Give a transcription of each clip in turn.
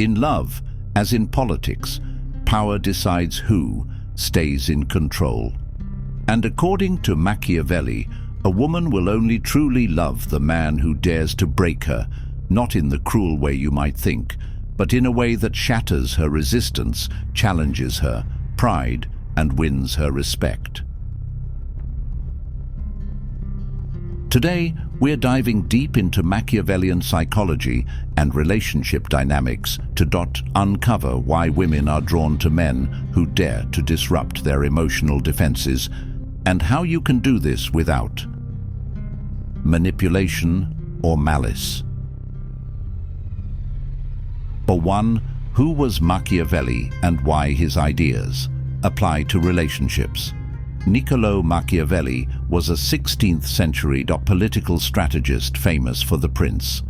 In love, as in politics, power decides who stays in control. And according to Machiavelli, a woman will only truly love the man who dares to break her, not in the cruel way you might think, but in a way that shatters her resistance, challenges her pride, and wins her respect. Today, we're diving deep into Machiavellian psychology and relationship dynamics to uncover why women are drawn to men who dare to disrupt their emotional defenses, and how you can do this without manipulation or malice. For one, who was Machiavelli and why his ideas apply to relationships? Niccolò Machiavelli was a 16th century political strategist famous for The Prince.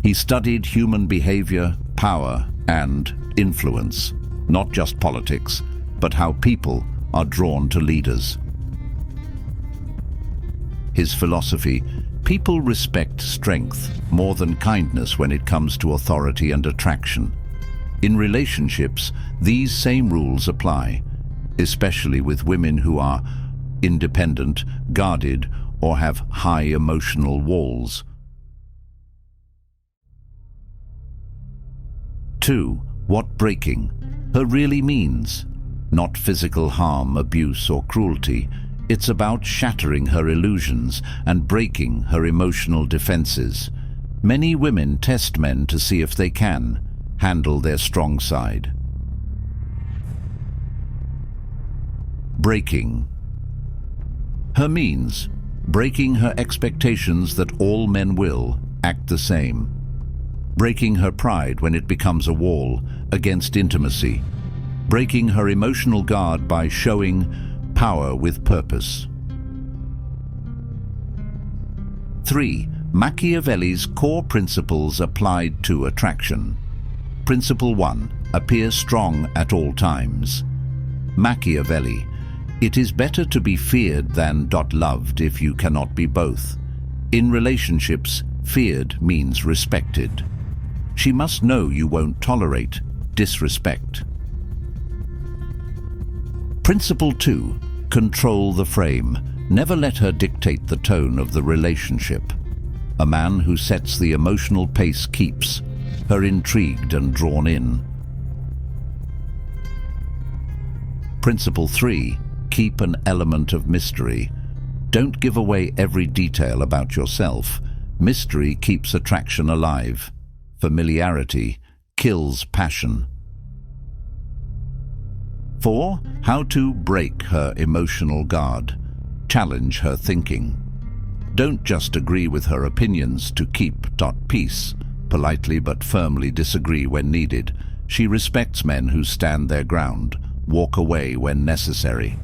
He studied human behavior, power, and influence, not just politics, but how people are drawn to leaders. His philosophy: people respect strength more than kindness when it comes to authority and attraction. In relationships, these same rules apply, especially with women who are independent, guarded, or have high emotional walls. 2. What breaking her really means. Not physical harm, abuse, or cruelty. It's about shattering her illusions and breaking her emotional defenses. Many women test men to see if they can handle their strong side. Breaking her means breaking her expectations that all men will act the same. Breaking her pride when it becomes a wall against intimacy. Breaking her emotional guard by showing power with purpose. 3. Machiavelli's core principles applied to attraction. Principle 1. Appear strong at all times. Machiavelli: it is better to be feared than loved if you cannot be both. In relationships, feared means respected. She must know you won't tolerate disrespect. Principle 2. Control the frame. Never let her dictate the tone of the relationship. A man who sets the emotional pace keeps her intrigued and drawn in. Principle 3. Keep an element of mystery. Don't give away every detail about yourself. Mystery keeps attraction alive. Familiarity kills passion. 4. How to break her emotional guard. Challenge her thinking. Don't just agree with her opinions to keep peace. Politely but firmly disagree when needed. She respects men who stand their ground, walk away when necessary.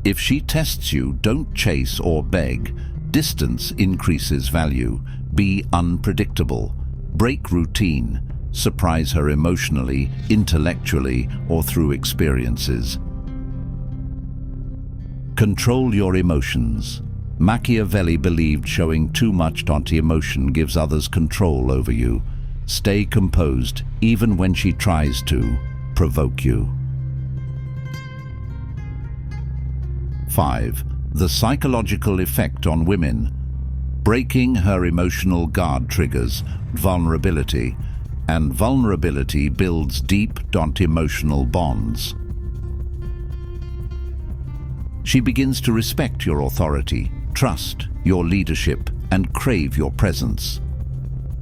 If she tests you, don't chase or beg. Distance increases value. Be unpredictable. Break routine. Surprise her emotionally, intellectually, or through experiences. Control your emotions. Machiavelli believed showing too much emotion gives others control over you. Stay composed, even when she tries to provoke you. 5. The psychological effect on women. Breaking her emotional guard triggers vulnerability, and vulnerability builds deep emotional bonds. She begins to respect your authority, trust your leadership, and crave your presence.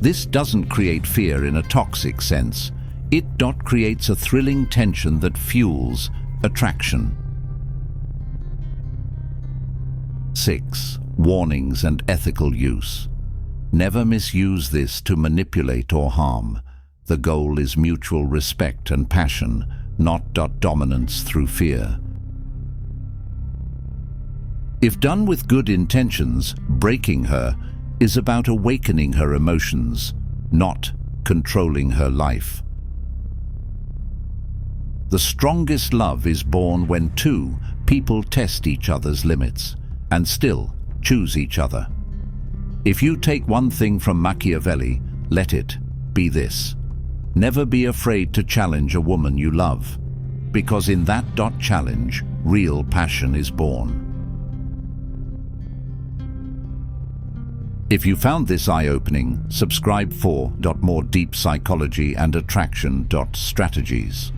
This doesn't create fear in a toxic sense. It creates a thrilling tension that fuels attraction. 6. Warnings and ethical use. Never misuse this to manipulate or harm. The goal is mutual respect and passion, not dominance through fear. If done with good intentions, breaking her is about awakening her emotions, not controlling her life. The strongest love is born when two people test each other's limits and still choose each other. If you take one thing from Machiavelli, let it be this. Never be afraid to challenge a woman you love, because in that challenge, real passion is born. If you found this eye-opening, subscribe for more deep psychology and attraction strategies.